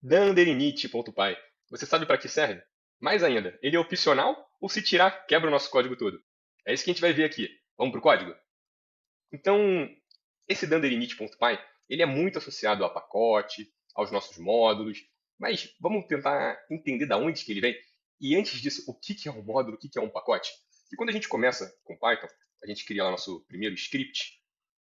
Danderinit.py. Você sabe para que serve? Mais ainda, ele é opcional ou se tirar, quebra o nosso código todo? É isso que a gente vai ver aqui. Vamos para o código? Então, esse Danderinit.py, ele é muito associado a pacote, aos nossos módulos, mas vamos tentar entender da onde que ele vem. E antes disso, o que que é um módulo, o que que é um pacote? E quando a gente começa com Python, a gente cria lá nosso primeiro script,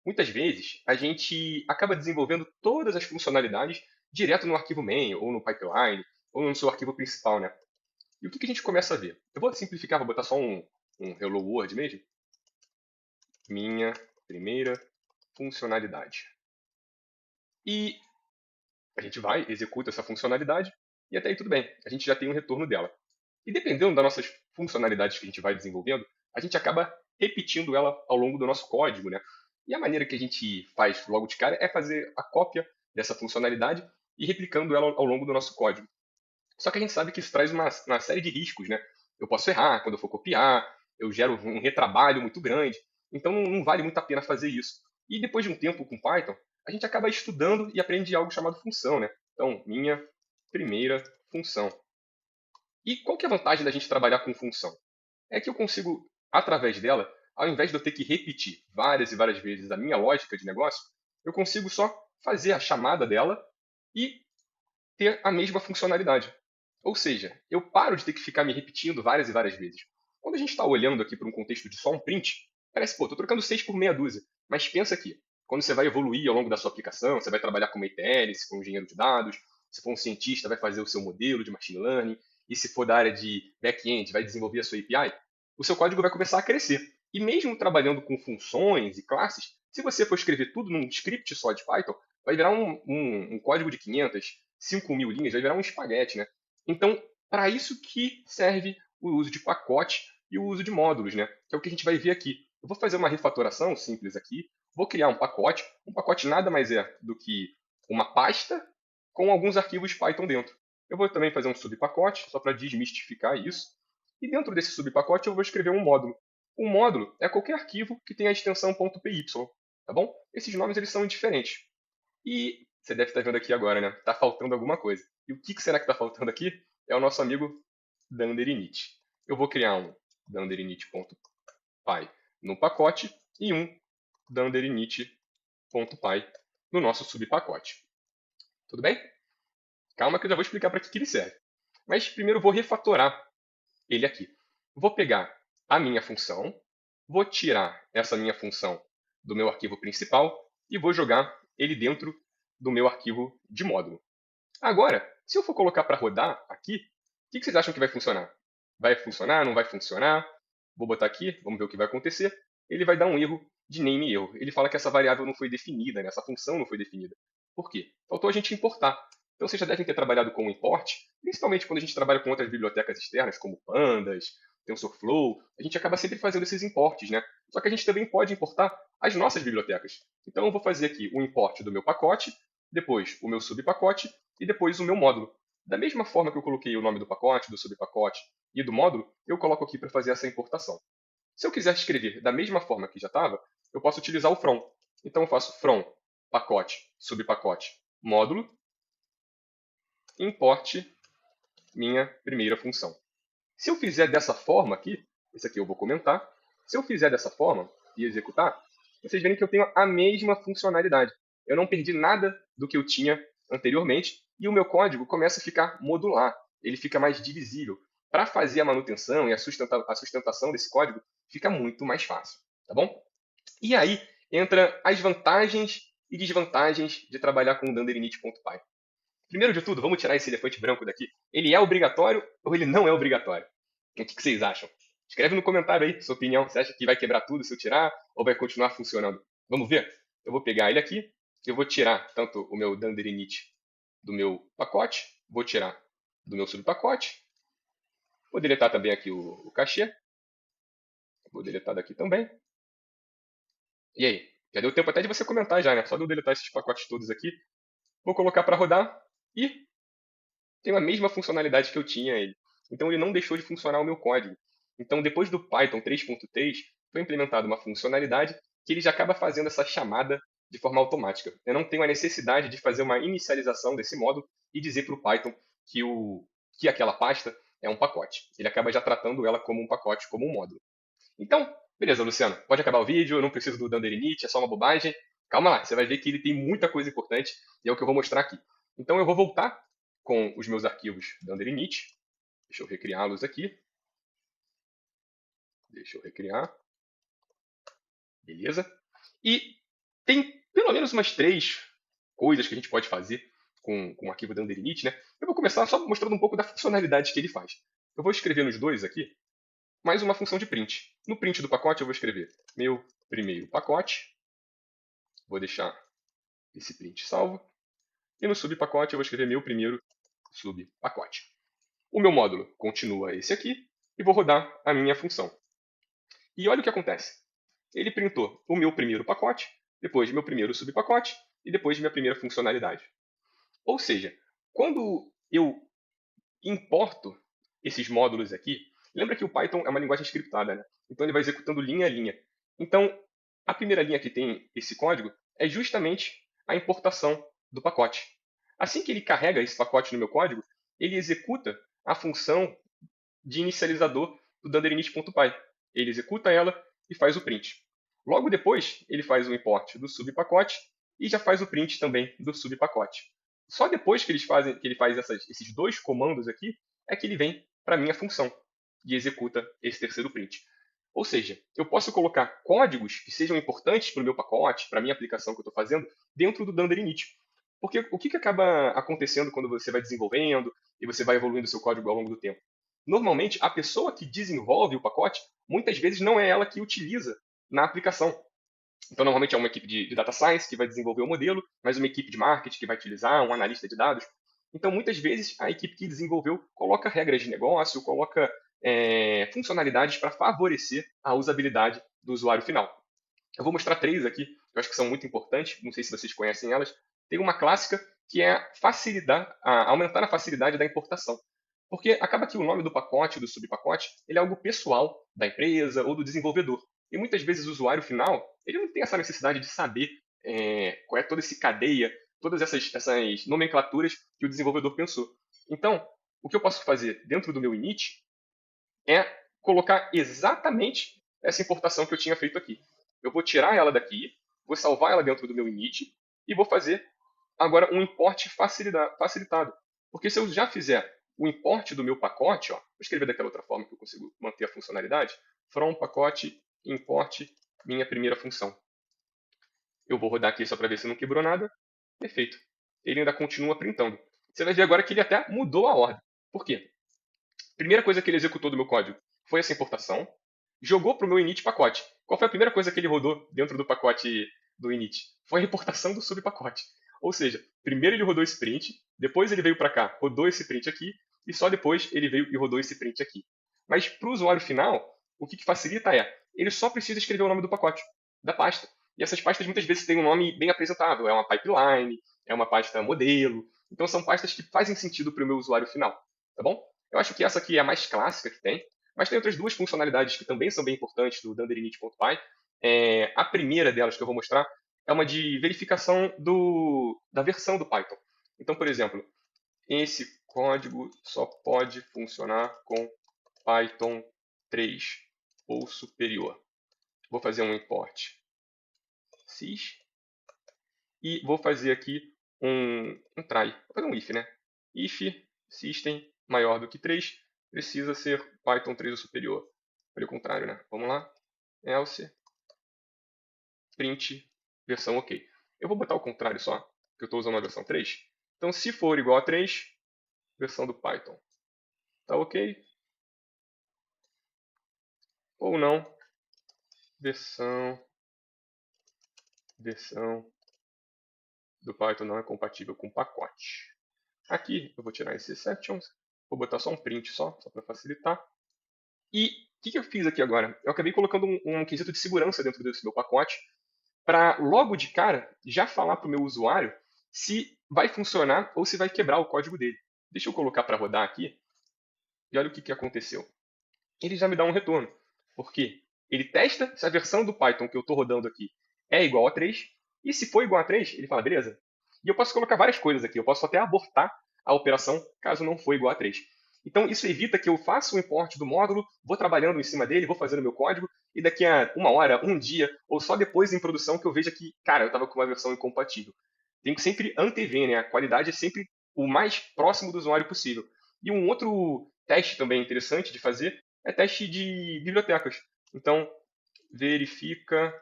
muitas vezes a gente acaba desenvolvendo todas as funcionalidades direto no arquivo main, ou no pipeline, ou no seu arquivo principal, né? E o que que a gente começa a ver? Eu vou simplificar, vou botar só um Hello World mesmo. Minha primeira funcionalidade. E a gente vai, executa essa funcionalidade, e até aí tudo bem, a gente já tem um retorno dela. E dependendo das nossas funcionalidades que a gente vai desenvolvendo, a gente acaba repetindo ela ao longo do nosso código, né? E a maneira que a gente faz logo de cara é fazer a cópia dessa funcionalidade e replicando ela ao longo do nosso código. Só que a gente sabe que isso traz uma série de riscos, né? Eu posso errar quando eu for copiar, eu gero um retrabalho muito grande, então não vale muito a pena fazer isso. E depois de um tempo com Python, a gente acaba estudando e aprende algo chamado função, né? Então, minha primeira função. E qual que é a vantagem da gente trabalhar com função? É que eu consigo, através dela, ao invés de eu ter que repetir várias e várias vezes a minha lógica de negócio, eu consigo só fazer a chamada dela e ter a mesma funcionalidade. Ou seja, eu paro de ter que ficar me repetindo várias e várias vezes. Quando a gente está olhando aqui para um contexto de só um print, parece, pô, estou trocando 6 por meia dúzia. Mas pensa aqui, quando você vai evoluir ao longo da sua aplicação, você vai trabalhar como ETL, se for um engenheiro de dados, se for um cientista, vai fazer o seu modelo de machine learning, e se for da área de back-end, vai desenvolver a sua API, o seu código vai começar a crescer. E mesmo trabalhando com funções e classes, se você for escrever tudo num script só de Python, vai virar um código de 500, 5.000 linhas, vai virar um espaguete, né? Então, para isso que serve o uso de pacote e o uso de módulos, né? Que é o que a gente vai ver aqui. Eu vou fazer uma refatoração simples aqui, vou criar um pacote. Um pacote nada mais é do que uma pasta com alguns arquivos Python dentro. Eu vou também fazer um subpacote, só para desmistificar isso. E dentro desse subpacote eu vou escrever um módulo. Um módulo é qualquer arquivo que tenha a extensão .py, tá bom? Esses nomes eles são indiferentes. E você deve estar vendo aqui agora, né? Tá faltando alguma coisa. E o que será que está faltando aqui? É o nosso amigo Danderinit. Eu vou criar um danderinit.py no pacote e um danderinit.py no nosso subpacote. Tudo bem? Calma que eu já vou explicar para que ele serve. Mas primeiro eu vou refatorar ele aqui. Vou pegar a minha função, vou tirar essa minha função do meu arquivo principal e vou jogar ele dentro do meu arquivo de módulo. Agora, se eu for colocar para rodar aqui, o que vocês acham que vai funcionar? Vai funcionar? Não vai funcionar? Vou botar aqui, vamos ver o que vai acontecer. Ele vai dar um erro de name erro. Ele fala que essa variável não foi definida, né? Essa função não foi definida. Por quê? Faltou a gente importar. Então vocês já devem ter trabalhado com o import, principalmente quando a gente trabalha com outras bibliotecas externas, como Pandas, TensorFlow, a gente acaba sempre fazendo esses importes, né? Só que a gente também pode importar as nossas bibliotecas. Então eu vou fazer aqui o import do meu pacote, depois o meu subpacote e depois o meu módulo. Da mesma forma que eu coloquei o nome do pacote, do subpacote e do módulo, eu coloco aqui para fazer essa importação. Se eu quiser escrever da mesma forma que já estava, eu posso utilizar o from. Então eu faço from pacote, subpacote, módulo, importe minha primeira função. Se eu fizer dessa forma aqui, esse aqui eu vou comentar, se eu fizer dessa forma e executar, vocês verem que eu tenho a mesma funcionalidade. Eu não perdi nada do que eu tinha anteriormente e o meu código começa a ficar modular, ele fica mais divisível. Para fazer a manutenção e a sustentação desse código, fica muito mais fácil, tá bom? E aí entra as vantagens e desvantagens de trabalhar com o Danderinit.py. Primeiro de tudo, vamos tirar esse elefante branco daqui. Ele é obrigatório ou ele não é obrigatório? O que vocês acham? Escreve no comentário aí sua opinião. Você acha que vai quebrar tudo se eu tirar ou vai continuar funcionando? Vamos ver? Eu vou pegar ele aqui, eu vou tirar tanto o meu Danderinit do meu pacote, vou tirar do meu subpacote, vou deletar também aqui o cachê, vou deletar daqui também. E aí? Já deu tempo até de você comentar já, né? Só de eu deletar esses pacotes todos aqui. Vou colocar para rodar e tem a mesma funcionalidade que eu tinha ele. Então ele não deixou de funcionar o meu código. Então depois do Python 3.3 foi implementada uma funcionalidade que ele já acaba fazendo essa chamada de forma automática. Eu não tenho a necessidade de fazer uma inicialização desse módulo e dizer para o Python que aquela pasta é um pacote. Ele acaba já tratando ela como um pacote, como um módulo. Então, beleza, Luciano, pode acabar o vídeo, eu não preciso do Dunder Init, é só uma bobagem. Calma lá, você vai ver que ele tem muita coisa importante e é o que eu vou mostrar aqui. Então eu vou voltar com os meus arquivos Dunder Init. Deixa eu recriá-los aqui. Deixa eu recriar. Beleza? E tem pelo menos umas 3 coisas que a gente pode fazer com o arquivo Dunder Init, né? Eu vou começar só mostrando um pouco da funcionalidade que ele faz. Eu vou escrever nos dois aqui mais uma função de print. No print do pacote eu vou escrever meu primeiro pacote. Vou deixar esse print salvo. E no subpacote eu vou escrever meu primeiro subpacote. O meu módulo continua esse aqui e vou rodar a minha função. E olha o que acontece. Ele printou o meu primeiro pacote, depois meu primeiro subpacote e depois minha primeira funcionalidade. Ou seja, quando eu importo esses módulos aqui, lembra que o Python é uma linguagem scriptada, né? Então ele vai executando linha a linha. Então, a primeira linha que tem esse código é justamente a importação do pacote. Assim que ele carrega esse pacote no meu código, ele executa a função de inicializador do dunderinit.py. Ele executa ela e faz o print. Logo depois, ele faz o import do subpacote e já faz o print também do subpacote. Só depois que ele faz esses dois comandos aqui, é que ele vem para a minha função e executa esse terceiro print. Ou seja, eu posso colocar códigos que sejam importantes para o meu pacote, para a minha aplicação que eu estou fazendo, dentro do Dunder Init. Porque o que acaba acontecendo quando você vai desenvolvendo e você vai evoluindo o seu código ao longo do tempo? Normalmente, a pessoa que desenvolve o pacote, muitas vezes não é ela que utiliza na aplicação. Então, normalmente é uma equipe de data science que vai desenvolver o modelo, mas uma equipe de marketing que vai utilizar, um analista de dados. Então, muitas vezes, a equipe que desenvolveu coloca regras de negócio, coloca funcionalidades para favorecer a usabilidade do usuário final. Eu vou mostrar 3 aqui, que eu acho que são muito importantes, não sei se vocês conhecem elas. Tem uma clássica que é aumentar a facilidade da importação. Porque acaba que o nome do pacote, do subpacote, ele é algo pessoal da empresa ou do desenvolvedor. E muitas vezes o usuário final, ele não tem essa necessidade de saber qual é toda essa cadeia, todas essas nomenclaturas que o desenvolvedor pensou. Então, o que eu posso fazer dentro do meu init é colocar exatamente essa importação que eu tinha feito aqui. Eu vou tirar ela daqui, vou salvar ela dentro do meu init e vou fazer agora um import facilitado. Porque se eu já fizer o import do meu pacote, vou escrever daquela outra forma que eu consigo manter a funcionalidade, from pacote import minha primeira função. Eu vou rodar aqui só para ver se não quebrou nada. Perfeito. Ele ainda continua printando. Você vai ver agora que ele até mudou a ordem. Por quê? Primeira coisa que ele executou do meu código foi essa importação, jogou para o meu init pacote. Qual foi a primeira coisa que ele rodou dentro do pacote do init? Foi a importação do subpacote. Ou seja, primeiro ele rodou esse print, depois ele veio para cá, rodou esse print aqui, e só depois ele veio e rodou esse print aqui. Mas para o usuário final, o que facilita ele só precisa escrever o nome do pacote, da pasta. E essas pastas muitas vezes têm um nome bem apresentável, é uma pipeline, é uma pasta modelo. Então são pastas que fazem sentido para o meu usuário final, tá bom? Eu acho que essa aqui é a mais clássica que tem, mas tem outras 2 funcionalidades que também são bem importantes do dunderinit.py. A primeira delas que eu vou mostrar é uma de verificação da versão do Python. Então, por exemplo, esse código só pode funcionar com Python 3 ou superior. Vou fazer um import sys e vou fazer aqui um try. Vou fazer um if, né? If system maior do que 3 precisa ser Python 3 ou superior. Olha o contrário, né? Vamos lá. Else print versão ok. Eu vou botar o contrário só, que eu estou usando a versão 3. Então, se for igual a 3, versão do Python. Tá ok? Ou não, versão do Python não é compatível com pacote. Aqui eu vou tirar esse exceptions, vou botar só um print só para facilitar. E o que eu fiz aqui agora? Eu acabei colocando um quesito de segurança dentro desse meu pacote para logo de cara já falar para o meu usuário se vai funcionar ou se vai quebrar o código dele. Deixa eu colocar para rodar aqui e olha o que aconteceu. Ele já me dá um retorno, porque ele testa se a versão do Python que eu estou rodando aqui é igual a 3, E se for igual a 3, ele fala, beleza. E eu posso colocar várias coisas aqui. Eu posso até abortar a operação caso não for igual a 3. Então isso evita que eu faça o import do módulo, vou trabalhando em cima dele, vou fazendo meu código, e daqui a uma hora, um dia, ou só depois em produção que eu veja que, cara, eu estava com uma versão incompatível. Tem que sempre antever, né? A qualidade é sempre o mais próximo do usuário possível. E um outro teste também interessante de fazer é teste de bibliotecas. Então, verifica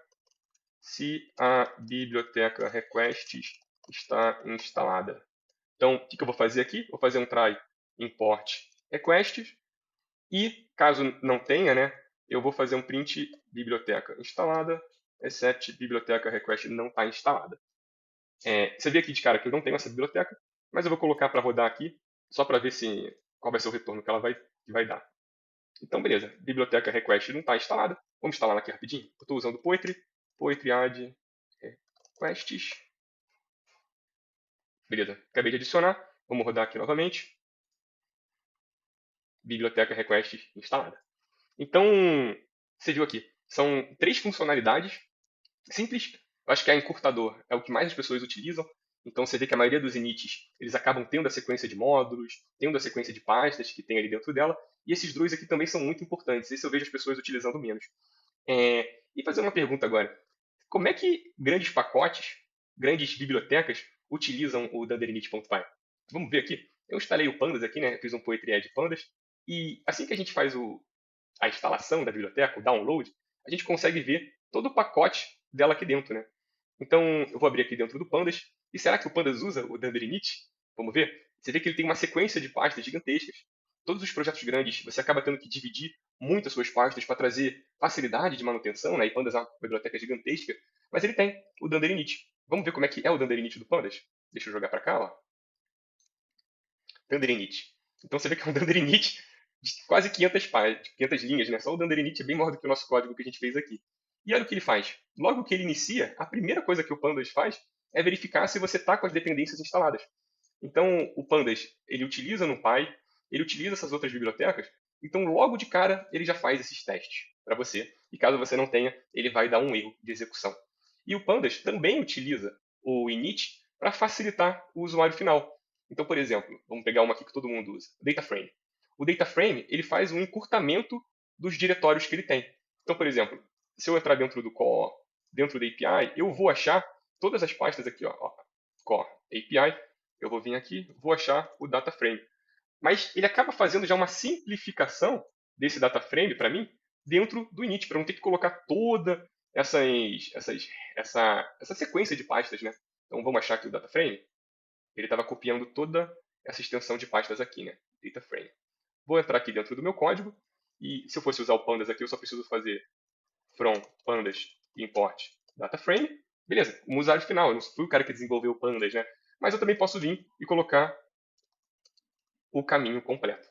se a biblioteca requests está instalada. Então, o que eu vou fazer aqui? Vou fazer um try import requests e, caso não tenha, né, eu vou fazer um print biblioteca instalada, except biblioteca request não está instalada. Você vê aqui de cara que eu não tenho essa biblioteca, mas eu vou colocar para rodar aqui, só para ver qual vai ser o retorno que ela vai dar. Então, beleza, biblioteca request não está instalada. Vamos instalar aqui rapidinho. Eu estou usando poetry add requests. Beleza, acabei de adicionar. Vamos rodar aqui novamente. Biblioteca request instalada. Então, você viu aqui, são 3 funcionalidades simples. Eu acho que a encurtador é o que mais as pessoas utilizam. Então você vê que a maioria dos inits, eles acabam tendo a sequência de módulos, tendo a sequência de pastas que tem ali dentro dela. E esses druids aqui também são muito importantes. Esse eu vejo as pessoas utilizando menos. E fazer uma pergunta agora. Como é que grandes pacotes, grandes bibliotecas, utilizam o dunder-init.py? Vamos ver aqui. Eu instalei o Pandas aqui, né? Eu fiz um poetry add Pandas. E assim que a gente faz a instalação da biblioteca, o download, a gente consegue ver todo o pacote dela aqui dentro, né? Então, eu vou abrir aqui dentro do Pandas. E será que o Pandas usa o Dunder Init? Vamos ver? Você vê que ele tem uma sequência de pastas gigantescas. Todos os projetos grandes, você acaba tendo que dividir muito as suas pastas para trazer facilidade de manutenção, né? E Pandas é uma biblioteca gigantesca. Mas ele tem o Dunder Init. Vamos ver como é que é o Dunder Init do Pandas? Deixa eu jogar para cá, ó. Dunder Init. Então você vê que é um Dunder Init de quase 500 linhas, né? Só o Dunder Init é bem maior do que o nosso código que a gente fez aqui. E olha o que ele faz. Logo que ele inicia, a primeira coisa que o Pandas faz é verificar se você está com as dependências instaladas. Então, o Pandas, ele utiliza no Py, ele utiliza essas outras bibliotecas, então logo de cara ele já faz esses testes para você. E caso você não tenha, ele vai dar um erro de execução. E o Pandas também utiliza o init para facilitar o usuário final. Então, por exemplo, vamos pegar uma aqui que todo mundo usa, o DataFrame. O DataFrame, ele faz um encurtamento dos diretórios que ele tem. Então, por exemplo, se eu entrar dentro do core, dentro da API, eu vou achar todas as pastas aqui, ó, core API, eu vou vir aqui, vou achar o DataFrame. Mas ele acaba fazendo já uma simplificação desse DataFrame para mim dentro do init, para não ter que colocar toda essa sequência de pastas, né? Então vamos achar aqui o DataFrame. Ele estava copiando toda essa extensão de pastas aqui, né? DataFrame. Vou entrar aqui dentro do meu código e se eu fosse usar o pandas aqui, eu só preciso fazer from pandas import DataFrame. Beleza, um usuário final, eu não fui o cara que desenvolveu o pandas, né? Mas eu também posso vir e colocar o caminho completo.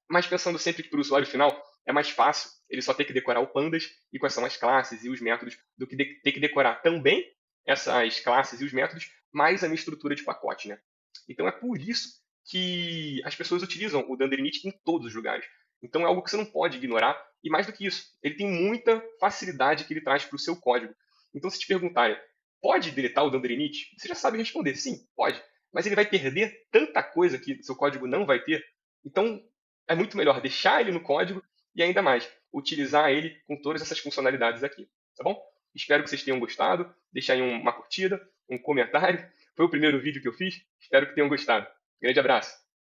Mas pensando sempre que para o usuário final é mais fácil ele só ter que decorar o pandas e quais são as classes e os métodos, do que ter que decorar também essas classes e os métodos, mais a minha estrutura de pacote, né? Então é por isso que as pessoas utilizam o Dunder Init em todos os lugares. Então é algo que você não pode ignorar. E mais do que isso, ele tem muita facilidade que ele traz para o seu código. Então se te perguntarem, pode deletar o Dunder Init? Você já sabe responder, sim, pode. Mas ele vai perder tanta coisa que seu código não vai ter. Então é muito melhor deixar ele no código e ainda mais, utilizar ele com todas essas funcionalidades aqui, tá bom? Espero que vocês tenham gostado. Deixa aí uma curtida, um comentário. Foi o primeiro vídeo que eu fiz. Espero que tenham gostado. Grande abraço!